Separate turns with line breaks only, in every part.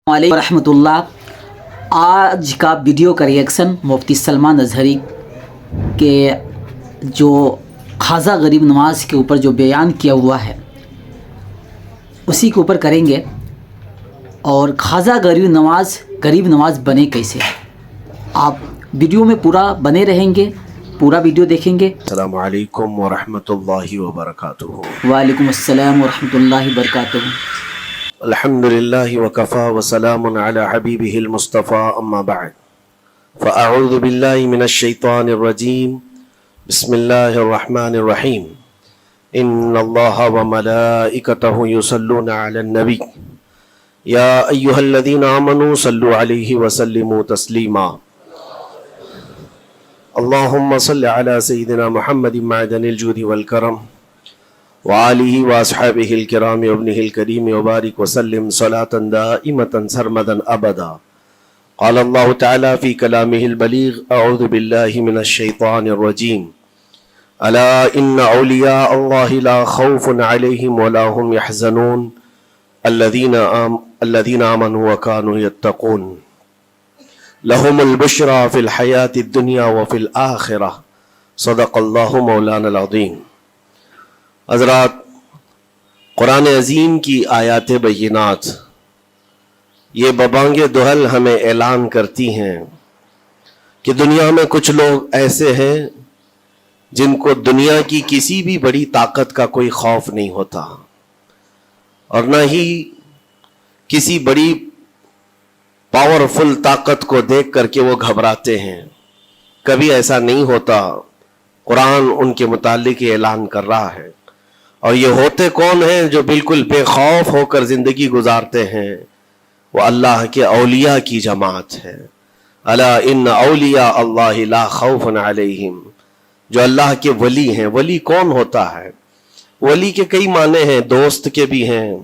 علیکم ورحمۃ اللہ۔ آج کا ویڈیو کا ریئیکشن مفتی سلمان اظہری کے جو خواجہ غریب نواز کے اوپر جو بیان کیا ہوا ہے اسی کے اوپر کریں گے، اور خواجہ غریب نواز بنے کیسے، آپ ویڈیو میں پورا بنے رہیں گے، پورا ویڈیو دیکھیں گے۔
السلام علیکم ورحمۃ اللہ وبرکاتہ۔
وعلیکم السلام ورحمۃ اللہ وبرکاتہ۔
الحمد للہ وکفا وسلام علی حبیبہ المصطفیٰ، اما بعد فاعوذ باللہ من الشیطان الرجیم، بسم اللہ الرحمن الرحیم۔ ان اللہ وملائکتہ یصلون علی النبی یا ایہا الذین آمنوا صلوا علیہ وسلموا تسلیما۔ اللہم صل علی سیدنا محمد معدن الجود والکرم وآلہ واصحابہ الکرام وابنہ الکریم وبارک وسلم صلاة دائمة سرمدا ابدا۔ قال اللہ تعالی فی کلامہ البلیغ، اعوذ باللہ من الشیطان الرجیم، الا ان اولیاء اللہ لا خوف علیہم ولا هم يحزنون الذین آمنوا وکانوا یتقون لهم البشرى فی الحیاة الدنیا وفی الآخرہ، صدق اللہ مولانا العظیم۔ حضرات، قرآن عظیم کی آیات بینات یہ ببانگ دہل ہمیں اعلان کرتی ہیں کہ دنیا میں کچھ لوگ ایسے ہیں جن کو دنیا کی کسی بھی بڑی طاقت کا کوئی خوف نہیں ہوتا، اور نہ ہی کسی بڑی پاورفل طاقت کو دیکھ کر کے وہ گھبراتے ہیں، کبھی ایسا نہیں ہوتا۔ قرآن ان کے متعلق اعلان کر رہا ہے، اور یہ ہوتے کون ہیں جو بالکل بے خوف ہو کر زندگی گزارتے ہیں؟ وہ اللہ کے اولیاء کی جماعت ہے۔ الا ان اولیاء اللہ لا خوف علیہم، جو اللہ کے ولی ہیں۔ ولی کون ہوتا ہے؟ ولی کے کئی معنی ہیں، دوست کے بھی ہیں،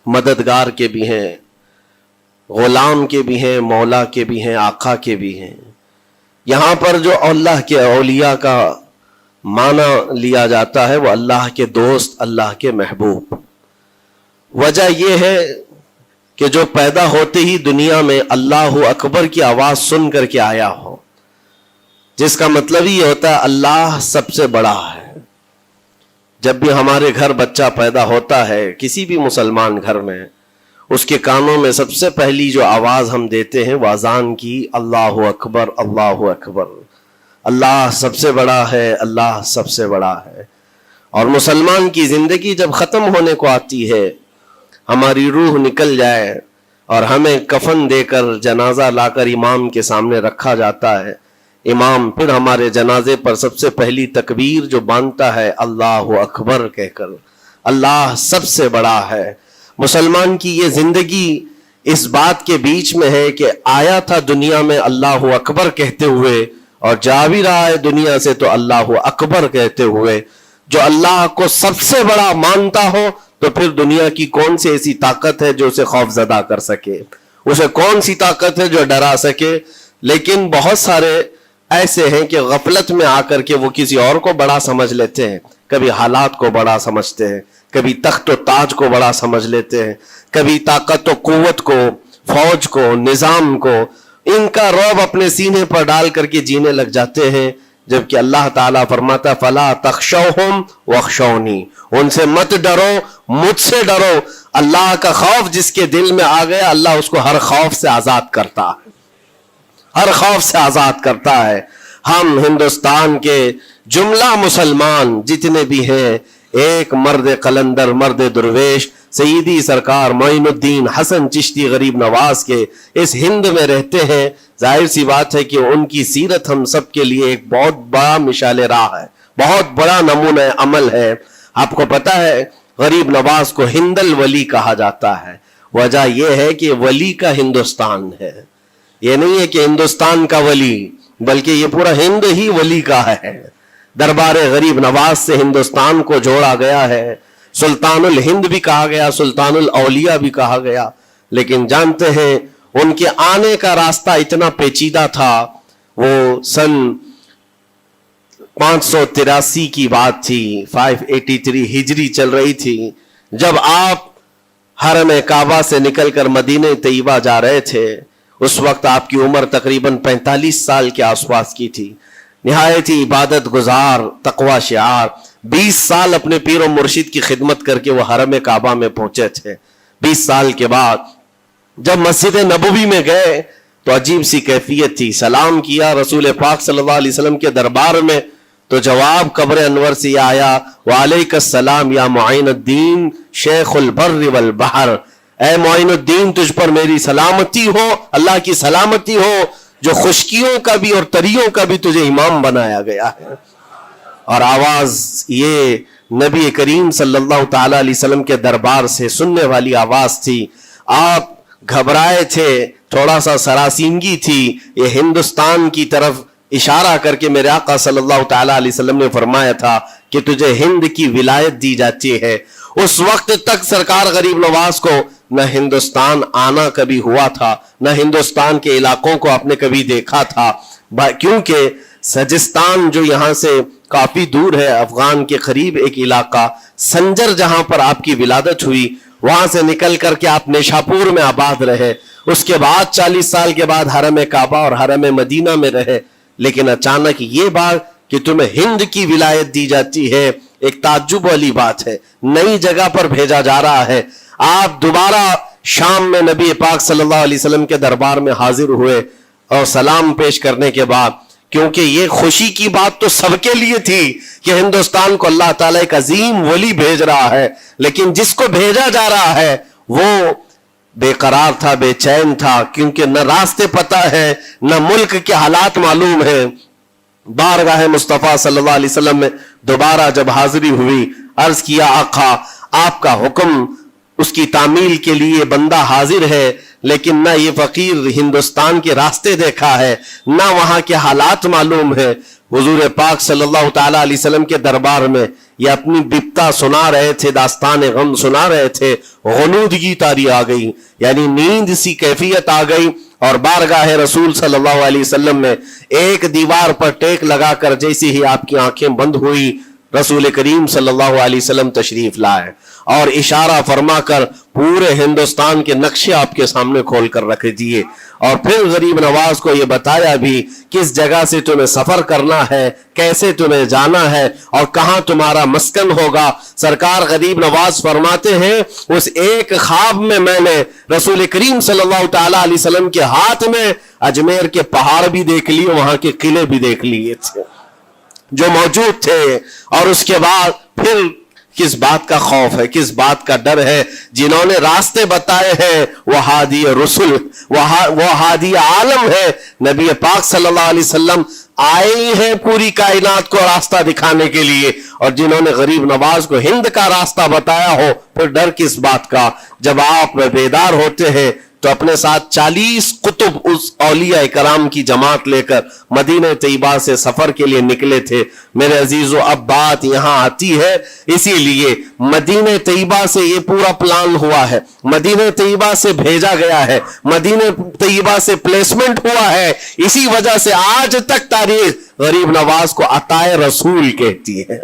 مددگار کے بھی ہیں، غلام کے بھی ہیں، مولا کے بھی ہیں، آقا کے بھی ہیں۔ یہاں پر جو اللہ کے اولیاء کا معنی لیا جاتا ہے وہ اللہ کے دوست، اللہ کے محبوب۔ وجہ یہ ہے کہ جو پیدا ہوتے ہی دنیا میں اللہ اکبر کی آواز سن کر کے آیا ہو، جس کا مطلب یہ ہوتا ہے اللہ سب سے بڑا ہے۔ جب بھی ہمارے گھر بچہ پیدا ہوتا ہے، کسی بھی مسلمان گھر میں، اس کے کانوں میں سب سے پہلی جو آواز ہم دیتے ہیں وہ اذان کی، اللہ اکبر اللہ اکبر، اللہ سب سے بڑا ہے، اللہ سب سے بڑا ہے۔ اور مسلمان کی زندگی جب ختم ہونے کو آتی ہے، ہماری روح نکل جائے اور ہمیں کفن دے کر جنازہ لا کر امام کے سامنے رکھا جاتا ہے، امام پھر ہمارے جنازے پر سب سے پہلی تکبیر جو باندھتا ہے اللہ اکبر کہہ کر، اللہ سب سے بڑا ہے۔ مسلمان کی یہ زندگی اس بات کے بیچ میں ہے کہ آیا تھا دنیا میں اللہ اکبر کہتے ہوئے، اور جا بھی رہا ہے دنیا سے تو اللہ اکبر کہتے ہوئے۔ جو اللہ کو سب سے بڑا مانتا ہو تو پھر دنیا کی کون سی ایسی طاقت ہے جو اسے خوف زدہ کر سکے، اسے کون سی طاقت ہے جو ڈرا سکے؟ لیکن بہت سارے ایسے ہیں کہ غفلت میں آ کر کے وہ کسی اور کو بڑا سمجھ لیتے ہیں، کبھی حالات کو بڑا سمجھتے ہیں، کبھی تخت و تاج کو بڑا سمجھ لیتے ہیں، کبھی طاقت و قوت کو، فوج کو، نظام کو، ان کا رعب اپنے سینے پر ڈال کر کے جینے لگ جاتے ہیں، جبکہ اللہ تعالیٰ فرماتا فَلَا تَخْشَوْهُمْ وَاخْشَوْنِي، ان سے مت ڈرو، مجھ سے ڈرو۔ اللہ کا خوف جس کے دل میں آ گیا، اللہ اس کو ہر خوف سے آزاد کرتا ہے، ہر خوف سے آزاد کرتا ہے۔ ہم ہندوستان کے جملہ مسلمان جتنے بھی ہیں، ایک مرد قلندر، مرد درویش، سیدی سرکار معین الدین حسن چشتی غریب نواز کے اس ہند میں رہتے ہیں۔ ظاہر سی بات ہے کہ ان کی سیرت ہم سب کے لیے ایک بہت بڑا مشعل راہ ہے، بہت بڑا نمونہ عمل ہے۔ آپ کو پتا ہے غریب نواز کو ہند الولی کہا جاتا ہے، وجہ یہ ہے کہ ولی کا ہندوستان ہے۔ یہ نہیں ہے کہ ہندوستان کا ولی، بلکہ یہ پورا ہند ہی ولی کا ہے۔ دربار غریب نواز سے ہندوستان کو جوڑا گیا ہے، سلطان الہند بھی کہا گیا، سلطان الاولیاء بھی کہا گیا۔ لیکن جانتے ہیں ان کے آنے کا راستہ اتنا پیچیدہ تھا۔ وہ سن 583 کی بات تھی، 583 ہجری چل رہی تھی، جب آپ حرم کعبہ سے نکل کر مدینہ طیبہ جا رہے تھے، اس وقت آپ کی عمر تقریباً 45 سال کے آس پاس کی تھی، نہایت ہی عبادت گزار، تقوی شعار، 20 سال اپنے پیر و مرشد کی خدمت کر کے وہ حرم کعبہ میں پہنچے تھے۔ 20 سال کے بعد جب مسجد نبوی میں گئے تو عجیب سی کیفیت تھی، سلام کیا رسول پاک صلی اللہ علیہ وسلم کے دربار میں تو جواب قبر انور سے یہ آیا، وعلیک السلام یا معین الدین شیخ البر والبحر، اے معین الدین تجھ پر میری سلامتی ہو، اللہ کی سلامتی ہو جو خشکیوں کا بھی اور تریوں کا بھی تجھے امام بنایا گیا ہے۔ اور آواز یہ نبی کریم صلی اللہ تعالی علیہ وسلم کے دربار سے سننے والی آواز تھی۔ آپ گھبرائے تھے، تھوڑا سا سراسیمگی تھی، یہ ہندوستان کی طرف اشارہ کر کے میرے آقا صلی اللہ تعالی علیہ وسلم نے فرمایا تھا کہ تجھے ہند کی ولایت دی جاتی ہے۔ اس وقت تک سرکار غریب نواز کو نہ ہندوستان آنا کبھی ہوا تھا، نہ ہندوستان کے علاقوں کو آپ نے کبھی دیکھا تھا، کیونکہ سجستان جو یہاں سے کافی دور ہے، افغان کے قریب ایک علاقہ سنجر جہاں پر آپ کی ولادت ہوئی، وہاں سے نکل کر کے آپ نیشاپور میں آباد رہے، اس کے بعد 40 سال کے بعد حرم کعبہ اور حرم مدینہ میں رہے، لیکن اچانک یہ بات کہ تمہیں ہند کی ولایت دی جاتی ہے ایک تعجب والی بات ہے، نئی جگہ پر بھیجا جا رہا ہے۔ آپ دوبارہ شام میں نبی پاک صلی اللہ علیہ وسلم کے دربار میں حاضر ہوئے اور سلام پیش کرنے کے بعد، کیونکہ یہ خوشی کی بات تو سب کے لیے تھی کہ ہندوستان کو اللہ تعالیٰ ایک عظیم ولی بھیج رہا ہے، لیکن جس کو بھیجا جا رہا ہے وہ بے قرار تھا، بے چین تھا، کیونکہ نہ راستے پتہ ہے، نہ ملک کے حالات معلوم ہیں۔ بارگاہ مصطفیٰ صلی اللہ علیہ وسلم میں دوبارہ جب حاضری ہوئی، عرض کیا آقا آپ کا حکم، اس کی تعمیل کے لیے بندہ حاضر ہے، لیکن نہ یہ فقیر ہندوستان کے راستے دیکھا ہے، نہ وہاں کے حالات معلوم ہے۔ حضور پاک صلی اللہ تعالی علیہ وسلم کے دربار میں یہ اپنی بپتا سنا رہے تھے، داستان غم سنا رہے تھے، غنودگی طاری آ گئی، یعنی نیند سی کیفیت آ گئی، اور بارگاہ رسول صلی اللہ علیہ وسلم میں ایک دیوار پر ٹیک لگا کر جیسے ہی آپ کی آنکھیں بند ہوئی، رسول کریم صلی اللہ علیہ وسلم تشریف لائے اور اشارہ فرما کر پورے ہندوستان کے نقشے آپ کے سامنے کھول کر رکھ دیے، اور پھر غریب نواز کو یہ بتایا بھی کس جگہ سے تمہیں سفر کرنا ہے، کیسے تمہیں جانا ہے اور کہاں تمہارا مسکن ہوگا۔ سرکار غریب نواز فرماتے ہیں اس ایک خواب میں میں نے رسول کریم صلی اللہ تعالی علیہ وسلم کے ہاتھ میں اجمیر کے پہاڑ بھی دیکھ لیے، وہاں کے قلعے بھی دیکھ لیے تھے جو موجود تھے، اور اس کے بعد پھر کس بات کا خوف ہے، کس بات کا ڈر ہے؟ جنہوں نے راستے بتائے ہیں وہ ہادی رسول، وہ ہادی عالم ہے، نبی پاک صلی اللہ علیہ وسلم آئے ہیں پوری کائنات کو راستہ دکھانے کے لیے، اور جنہوں نے غریب نواز کو ہند کا راستہ بتایا ہو، پھر ڈر کس بات کا؟ جب آپ بیدار ہوتے ہیں تو اپنے ساتھ 40 قطب اس اولیاء کرام کی جماعت لے کر مدینہ طیبہ سے سفر کے لیے نکلے تھے۔ میرے عزیزو، اب بات یہاں آتی ہے، اسی لیے مدینہ طیبہ سے یہ پورا پلان ہوا ہے، مدینہ طیبہ سے بھیجا گیا ہے، مدینہ طیبہ سے پلیسمنٹ ہوا ہے، اسی وجہ سے آج تک تاریخ غریب نواز کو عطائے رسول کہتی ہے۔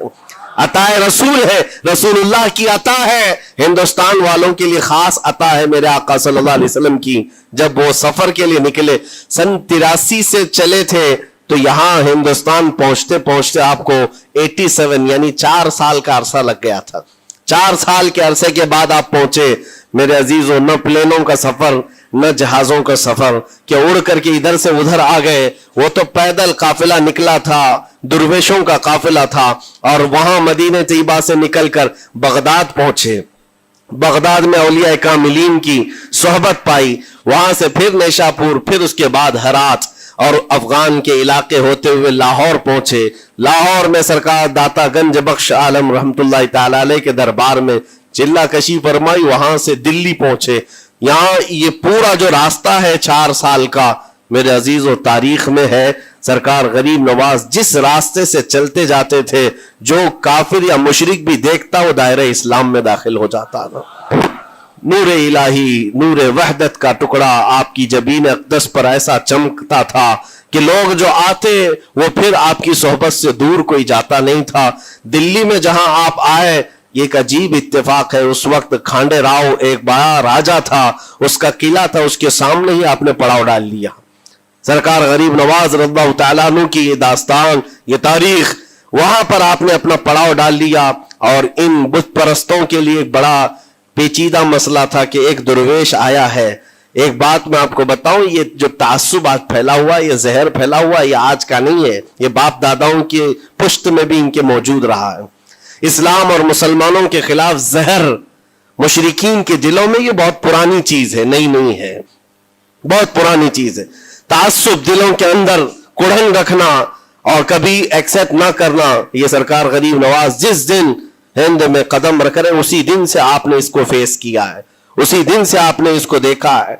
عطائے رسول ہے، رسول اللہ کی عطا ہے، ہندوستان والوں کے لیے خاص عطا ہے میرے آقا صلی اللہ علیہ وسلم کی۔ جب وہ سفر کے لیے نکلے، سن 83 سے چلے تھے، تو یہاں ہندوستان پہنچتے پہنچتے آپ کو 87 یعنی 4 سال کا عرصہ لگ گیا تھا۔ 4 سال کے عرصے کے بعد آپ پہنچے میرے عزیزوں، نہ پلینوں کا سفر، نہ جہازوں کا سفر کہ اڑ کر کے ادھر سے ادھر آ گئے، وہ تو پیدل قافلہ نکلا تھا، درویشوں کا قافلہ تھا، اور وہاں مدینہ طیبہ سے نکل کر بغداد پہنچے۔ بغداد میں اولیاء کاملین کی صحبت پائی، وہاں سے پھر نیشاپور، پھر اس کے بعد ہرات، اور افغان کے علاقے ہوتے ہوئے لاہور پہنچے۔ لاہور میں سرکار داتا گنج بخش عالم رحمت اللہ تعالی علیہ کے دربار میں چلہ کشی فرمائی، وہاں سے دلی پہنچے۔ یہاں یہ پورا جو راستہ ہے 4 سال کا میرے عزیز و تاریخ میں ہے۔ سرکار غریب نواز جس راستے سے چلتے جاتے تھے، جو کافر یا مشرک بھی دیکھتا وہ دائرہ اسلام میں داخل ہو جاتا تھا۔ نور الہی، نور وحدت کا ٹکڑا آپ کی جبین اقدس پر ایسا چمکتا تھا کہ لوگ جو آتے وہ پھر آپ کی صحبت سے دور کوئی جاتا نہیں تھا۔ دلی میں جہاں آپ آئے، یہ ایک عجیب اتفاق ہے. اس وقت کھانڈے راؤ ایک بڑا راجا تھا, اس کا قلعہ تھا, اس کے سامنے ہی آپ نے پڑاؤ ڈال لیا. سرکار غریب نواز رضی اللہ تعالیٰ عنہ کی یہ داستان, یہ تاریخ, وہاں پر آپ نے اپنا پڑاؤ ڈال لیا. اور ان بت پرستوں کے لیے ایک بڑا پیچیدہ مسئلہ تھا کہ ایک درویش آیا ہے. ایک بات میں آپ کو بتاؤں, یہ جو تعصب آج پھیلا ہوا, یہ زہر پھیلا ہوا, یہ آج کا نہیں ہے, یہ باپ داداؤں کے پشت میں بھی ان کے موجود رہا ہے. اسلام اور مسلمانوں کے خلاف زہر مشرکین کے دلوں میں یہ بہت پرانی چیز ہے, نئی نہیں ہے, بہت پرانی چیز ہے. تعصب دلوں کے اندر کڑھن رکھنا اور کبھی ایکسپٹ نہ کرنا, یہ سرکار غریب نواز جس دن ہند میں قدم رکھ رہے اسی دن سے آپ نے اس کو فیس کیا ہے, اسی دن سے آپ نے اس کو دیکھا ہے.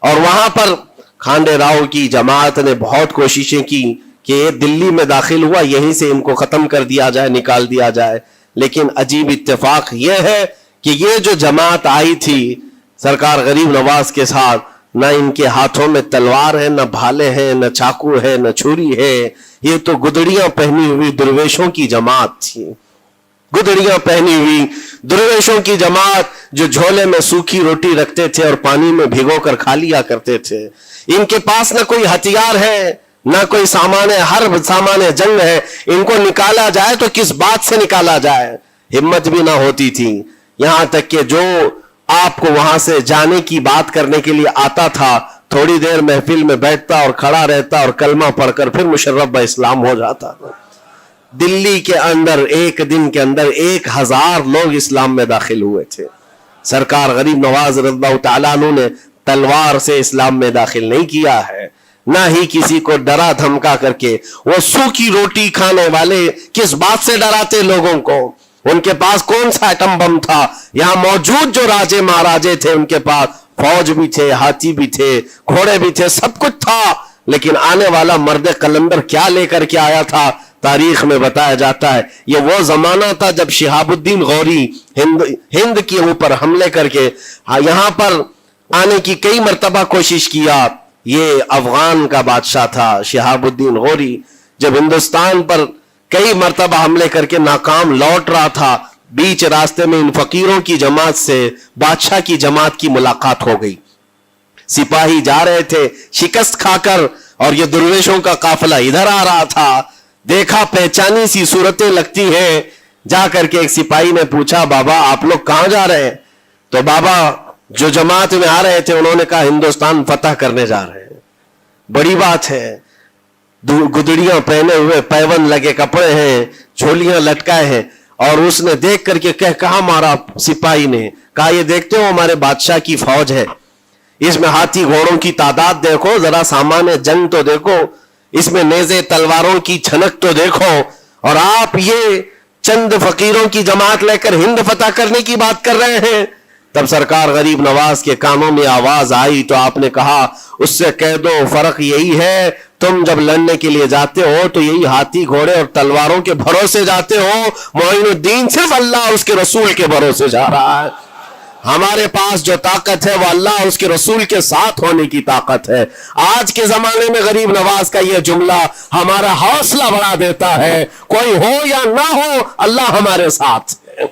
اور وہاں پر کھانڈے راؤ کی جماعت نے بہت کوششیں کی کہ یہ دلی میں داخل ہوا, یہیں سے ان کو ختم کر دیا جائے, نکال دیا جائے. لیکن عجیب اتفاق یہ ہے کہ یہ جو جماعت آئی تھی سرکار غریب نواز کے ساتھ, نہ ان کے ہاتھوں میں تلوار ہے, نہ بھالے ہیں, نہ چاقو ہے, نہ چھری ہے. یہ تو گدڑیاں پہنی ہوئی درویشوں کی جماعت تھی, گدڑیاں پہنی ہوئی درویشوں کی جماعت جو جھولے میں سوکھی روٹی رکھتے تھے اور پانی میں بھگو کر کھا لیا کرتے تھے. ان کے پاس نہ کوئی ہتھیار ہے, نہ کوئی سامان ہے, ہر سامان جنگ ہے. ان کو نکالا جائے تو کس بات سے نکالا جائے, ہمت بھی نہ ہوتی تھی. یہاں تک کہ جو آپ کو وہاں سے جانے کی بات کرنے کے لیے آتا تھا, تھوڑی دیر محفل میں بیٹھتا اور کھڑا رہتا اور کلمہ پڑھ کر پھر مشرف با اسلام ہو جاتا. دلی کے اندر ایک دن کے اندر 1000 لوگ اسلام میں داخل ہوئے تھے. سرکار غریب نواز رضی اللہ تعالیٰ عنہ نے تلوار سے اسلام میں داخل نہیں کیا ہے, نہ ہی کسی کو ڈرا دھمکا کر کے. وہ سوکھی روٹی کھانے والے کس بات سے ڈراتے لوگوں کو؟ ان کے پاس کون سا ایٹم بم تھا؟ یہاں موجود جو راجے مہاراجے تھے ان کے پاس فوج بھی تھے, ہاتھی بھی تھے, گھوڑے بھی تھے, سب کچھ تھا. لیکن آنے والا مرد قلندر کیا لے کر کے آیا تھا تاریخ میں بتایا جاتا ہے. یہ وہ زمانہ تھا جب شہاب الدین غوری ہند کے اوپر حملے کر کے یہاں پر آنے کی کئی مرتبہ کوشش کیا. یہ افغان کا بادشاہ تھا شہاب الدین غوری, جب ہندوستان پر کئی مرتبہ حملے کر کے ناکام لوٹ رہا تھا, بیچ راستے میں ان فقیروں کی جماعت سے بادشاہ کی جماعت کی ملاقات ہو گئی. سپاہی جا رہے تھے شکست کھا کر, اور یہ درویشوں کا قافلہ ادھر آ رہا تھا. دیکھا پہچانی سی صورتیں لگتی ہیں. جا کر کے ایک سپاہی نے پوچھا, بابا آپ لوگ کہاں جا رہے ہیں؟ تو بابا جو جماعت میں آ رہے تھے انہوں نے کہا ہندوستان فتح کرنے جا رہے ہیں. بڑی بات ہے, گدڑیاں پہنے ہوئے, پیون لگے کپڑے ہیں, جھولیاں لٹکائے ہیں. اور اس نے دیکھ کر کے کہا مارا سپاہی نے, کہا یہ دیکھتے ہو ہمارے بادشاہ کی فوج ہے, اس میں ہاتھی گھوڑوں کی تعداد دیکھو, ذرا سامان جنگ تو دیکھو, اس میں نیزے تلواروں کی چھنک تو دیکھو, اور آپ یہ چند فقیروں کی جماعت لے کر ہند فتح کرنے کی بات کر رہے ہیں. تب سرکار غریب نواز کے کانوں میں آواز آئی تو آپ نے کہا, اس سے کہہ دو فرق یہی ہے, تم جب لڑنے کے لیے جاتے ہو تو یہی ہاتھی گھوڑے اور تلواروں کے بھروسے جاتے ہو, معین الدین صرف اللہ اور اس کے رسول کے بھروسے جا رہا ہے. ہمارے پاس جو طاقت ہے وہ اللہ اور اس کے رسول کے ساتھ ہونے کی طاقت ہے. آج کے زمانے میں غریب نواز کا یہ جملہ ہمارا حوصلہ بڑھا دیتا ہے. کوئی ہو یا نہ ہو, اللہ ہمارے ساتھ ہے,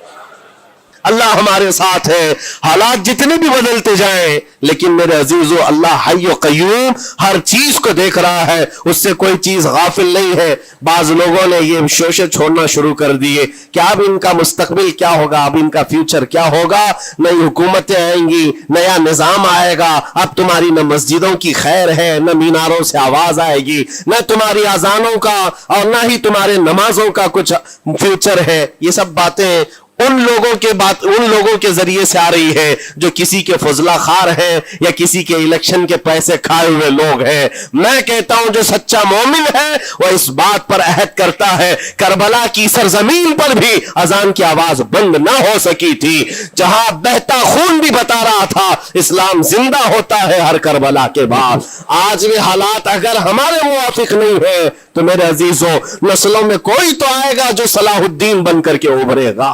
اللہ ہمارے ساتھ ہے. حالات جتنے بھی بدلتے جائیں, لیکن میرے عزیزو اللہ حی و قیوم ہر چیز کو دیکھ رہا ہے, اس سے کوئی چیز غافل نہیں ہے. بعض لوگوں نے یہ شوشے چھوڑنا شروع کر دیے کہ اب ان کا مستقبل کیا ہوگا, اب ان کا فیوچر کیا ہوگا, نئی حکومتیں آئیں گی, نیا نظام آئے گا, اب تمہاری نہ مسجدوں کی خیر ہے, نہ میناروں سے آواز آئے گی, نہ تمہاری اذانوں کا اور نہ ہی تمہارے نمازوں کا کچھ فیوچر ہے. یہ سب باتیں ان لوگوں کے ذریعے سے آ رہی ہے جو کسی کے فضلہ خار ہیں یا کسی کے الیکشن کے پیسے کھائے ہوئے لوگ ہیں. میں کہتا ہوں جو سچا مومن ہے وہ اس بات پر عہد کرتا ہے, کربلا کی سرزمین پر بھی اذان کی آواز بند نہ ہو سکی تھی, جہاں بہتا خون بھی بتا رہا تھا اسلام زندہ ہوتا ہے ہر کربلا کے بعد. آج بھی حالات اگر ہمارے موافق نہیں ہے تو میرے عزیزوں نسلوں میں کوئی تو آئے گا جو صلاح الدین بن کر کے ابھرے گا.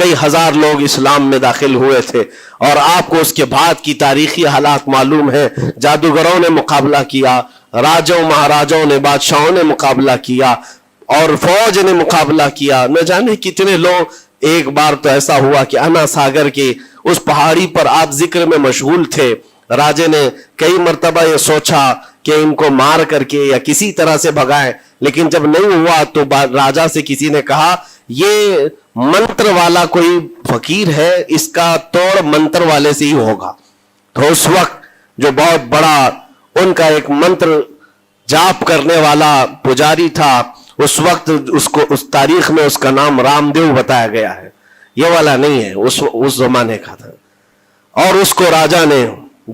کئی ہزار لوگ اسلام میں داخل ہوئے تھے، اور آپ کو اس کے بعد کی تاریخی حالات معلوم ہے. جادوگروں نے مقابلہ کیا، راجوں مہاراجوں نے، بادشاہوں نے مقابلہ کیا، اور فوج نے مقابلہ کیا. نہ جانے کتنے لوگ. ایک بار تو ایسا ہوا کہ انا ساگر کے اس پہاڑی پر آپ ذکر میں مشغول تھے. راجے نے کئی مرتبہ یہ سوچا کہ ان کو مار کر کے یا کسی طرح سے بھگائیں، لیکن جب نہیں ہوا تو راجا سے کسی نے کہا یہ منتر والا کوئی فقیر ہے، اس کا توڑ منتر والے سے ہی ہوگا. تو اس وقت جو بہت بڑا ان کا ایک منتر جاپ کرنے والا پجاری تھا، اس وقت اس تاریخ میں اس کا نام رام دیو بتایا گیا ہے، یہ والا نہیں ہے، اس زمانے کا تھا. اور اس کو راجا نے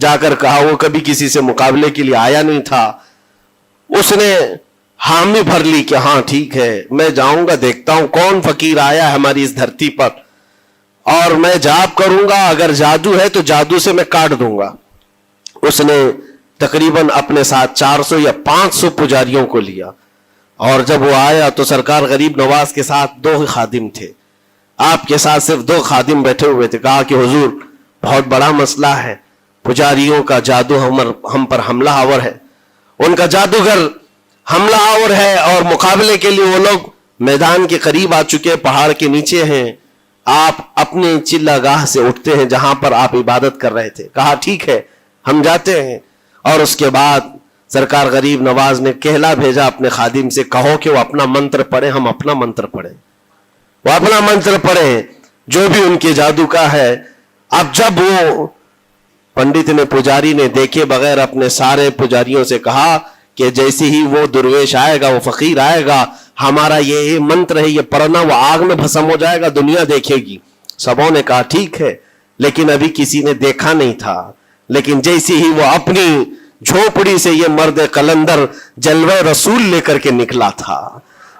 جا کر کہا، وہ کبھی کسی سے مقابلے کے لیے آیا نہیں تھا، اس نے حامی بھر لی کہ ہاں ٹھیک ہے میں جاؤں گا، دیکھتا ہوں کون فقیر آیا ہے ہماری اس دھرتی پر، اور میں جاپ کروں گا، اگر جادو ہے تو جادو سے میں کاٹ دوں گا. اس نے تقریباً اپنے ساتھ 400 یا 500 پجاریوں کو لیا، اور جب وہ آیا تو سرکار غریب نواز کے ساتھ 2 خادم تھے، آپ کے ساتھ صرف 2 خادم بیٹھے ہوئے تھے. کہا کہ حضور بہت بڑا مسئلہ ہے، پجاریوں کا جادو ہم پر حملہ آور ہے، ان کا جادوگر حملہ آور ہے، اور مقابلے کے لیے وہ لوگ میدان کے قریب آ چکے، پہاڑ کے نیچے ہیں، آپ اپنی چلہ گاہ سے اٹھتے ہیں جہاں پر آپ عبادت کر رہے تھے. کہا ٹھیک ہے ہم جاتے ہیں. اور اس کے بعد سرکار غریب نواز نے کہلا بھیجا اپنے خادم سے، کہو کہ وہ اپنا منتر پڑھیں، ہم اپنا منتر پڑھیں. وہ اپنا منتر پڑھیں جو بھی ان کے جادو کا ہے. اب جب وہ پنڈت نے، پجاری نے دیکھے بغیر اپنے سارے پجاریوں سے کہا کہ جیسے ہی وہ درویش آئے گا، وہ فقیر آئے گا، ہمارا یہ منتر ہے یہ پڑھنا، وہ آگ میں بھسم ہو جائے گا، دنیا دیکھے گی. سبوں نے کہا ٹھیک ہے، لیکن ابھی کسی نے دیکھا نہیں تھا. لیکن جیسے ہی وہ اپنی جھوپڑی سے یہ مرد قلندر جلوہ رسول لے کر کے نکلا تھا،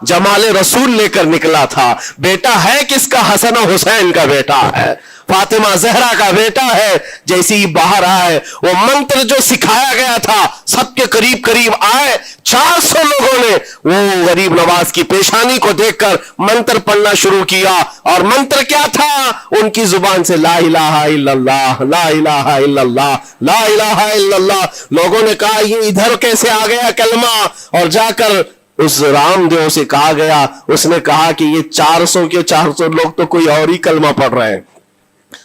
جمال رسول لے کر نکلا تھا. بیٹا ہے کس کا؟ حسن و حسین کا بیٹا ہے، فاطمہ زہرا کا بیٹا ہے. جیسے ہی باہر آئے، وہ منتر جو سکھایا گیا تھا سب کے قریب قریب آئے. 400 لوگوں نے وہ غریب نواز کی پیشانی کو دیکھ کر منتر پڑھنا شروع کیا. اور منتر کیا تھا؟ ان کی زبان سے لا الہ الا اللہ، لا الہ الا اللہ، لا الہ الا اللہ. لوگوں نے کہا یہ ادھر کیسے آ گیا کلمہ؟ اور جا کر اس رام دیو سے کہا گیا، اس نے کہا کہ یہ 400 کے 400 لوگ تو کوئی اور ہی کلمہ پڑھ رہے ہیں،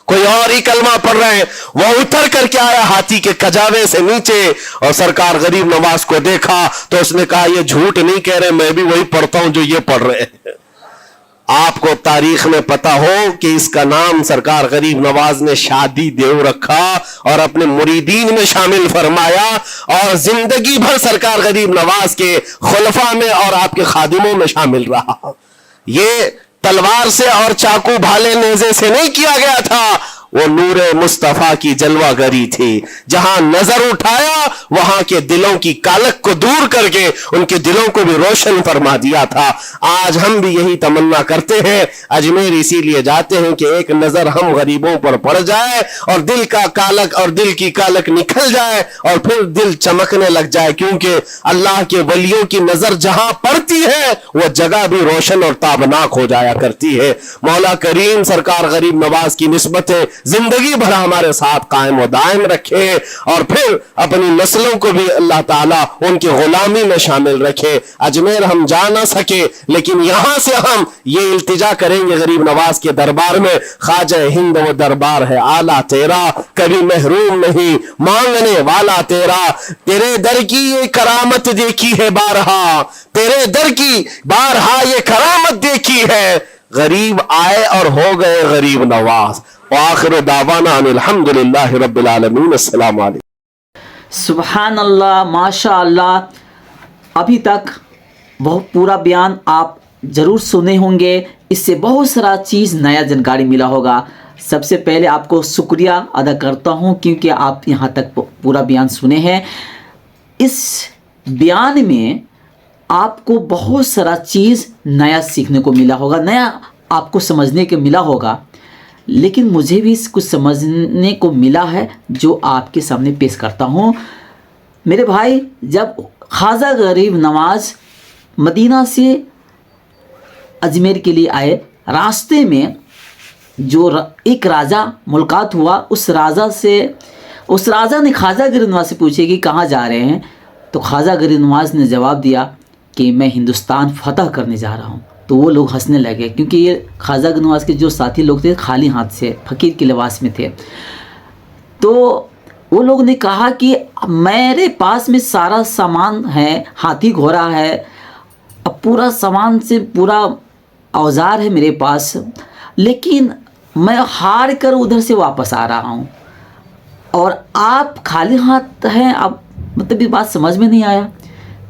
کوئی اور ہی کلمہ پڑھ رہے ہیں. وہ اتر کر کے آیا ہاتھی کے کجاوے سے نیچے، اور سرکار غریب نواز کو دیکھا تو اس نے کہا یہ جھوٹ نہیں کہہ رہے، میں بھی وہی پڑھتا ہوں جو یہ پڑھ رہے ہیں. آپ کو تاریخ میں پتا ہو کہ اس کا نام سرکار غریب نواز نے شادی دیو رکھا اور اپنے مریدین میں شامل فرمایا، اور زندگی بھر سرکار غریب نواز کے خلفاء میں اور آپ کے خادموں میں شامل رہا. یہ تلوار سے اور چاقو بھالے نیزے سے نہیں کیا گیا تھا، وہ نور مصطفیٰ کی جلوہ گری تھی. جہاں نظر اٹھایا وہاں کے دلوں کی کالک کو دور کر کے ان کے دلوں کو بھی روشن فرما دیا تھا. آج ہم بھی یہی تمنا کرتے ہیں، اجمیر اسی لیے جاتے ہیں کہ ایک نظر ہم غریبوں پر پڑ جائے اور دل کا کالک اور دل کی کالک نکل جائے اور پھر دل چمکنے لگ جائے. کیونکہ اللہ کے ولیوں کی نظر جہاں پڑتی ہے وہ جگہ بھی روشن اور تابناک ہو جایا کرتی ہے. مولا کریم سرکار غریب نواز کی نسبتیں زندگی بھر ہمارے ساتھ قائم و دائم رکھے، اور پھر اپنی نسلوں کو بھی اللہ تعالیٰ ان کی غلامی میں شامل رکھے. اجمیر ہم جا نہ سکے، لیکن یہاں سے ہم یہ التجا کریں گے غریب نواز کے دربار میں، خواجہ ہند وہ دربار ہے آلہ تیرا، کبھی محروم نہیں مانگنے والا تیرا. تیرے در کی یہ کرامت دیکھی ہے بارہا، تیرے در کی بارہا یہ کرامت دیکھی ہے، غریب آئے اور ہو گئے غریب نواز. وآخر دعوانا ان الحمدللہ رب العالمین. السلام علیکم.
سبحان اللہ، ماشاء اللہ. ابھی تک بہت پورا بیان آپ ضرور سنے ہوں گے، اس سے بہت سارا چیز نیا جانکاری ملا ہوگا. سب سے پہلے آپ کو شکریہ ادا کرتا ہوں کیونکہ آپ یہاں تک پورا بیان سنے ہیں. اس بیان میں آپ کو بہت سارا چیز نیا سیکھنے کو ملا ہوگا، نیا آپ کو سمجھنے کو ملا ہوگا، لیکن مجھے بھی کچھ سمجھنے کو ملا ہے جو آپ کے سامنے پیش کرتا ہوں. میرے بھائی، جب خواجہ غریب نواز مدینہ سے اجمیر کے لیے آئے، راستے میں جو ایک راجہ ملاقات ہوا، اس راجہ نے خواجہ غریب نواز سے پوچھے کہ کہاں جا رہے ہیں؟ تو خواجہ غریب نواز نے جواب دیا کہ میں ہندوستان فتح کرنے جا رہا ہوں۔ تو وہ لوگ ہنسنے لگے، کیونکہ یہ خواجہ غریب نواز کے جو ساتھی لوگ تھے خالی ہاتھ سے فقیر کے لباس میں تھے۔ تو وہ لوگ نے کہا کہ میرے پاس میں سارا سامان ہے، ہاتھی گھوڑا ہے، اب پورا سامان سے پورا اوزار ہے میرے پاس، لیکن میں ہار کر ادھر سے واپس آ رہا ہوں اور آپ خالی ہاتھ ہیں۔ اب مطلب یہ بات سمجھ میں نہیں آیا۔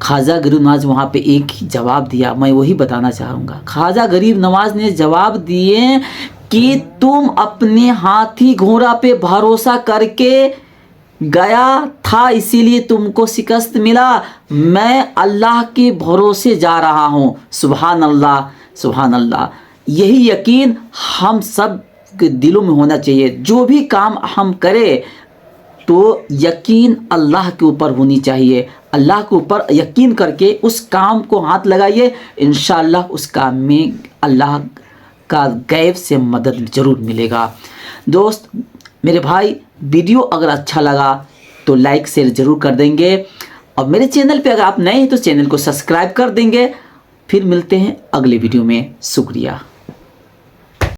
خواجہ غریب نواز وہاں پہ ایک ہی جواب دیا، میں وہی بتانا چاہوں گا۔ خواجہ غریب نواز نے جواب دیے کہ تم اپنے ہاتھی گھوڑا پہ بھروسہ کر کے گیا تھا، اسی لیے تم کو شکست ملا، میں اللہ کے بھروسے جا رہا ہوں۔ سبحان اللہ، سبحان اللہ۔ یہی یقین ہم سب کے دلوں میں ہونا چاہیے۔ جو بھی کام ہم کریں تو یقین اللہ کے اوپر ہونی چاہیے، اللہ کے اوپر یقین کر کے اس کام کو ہاتھ لگائیے، انشاءاللہ اس کام میں اللہ کا غیب سے مدد ضرور ملے گا۔ دوست میرے بھائی، ویڈیو اگر اچھا لگا تو لائک شیئر ضرور کر دیں گے، اور میرے چینل پہ اگر آپ نئے ہیں تو چینل کو سبسکرائب کر دیں گے۔ پھر ملتے ہیں اگلے ویڈیو میں، شکریہ۔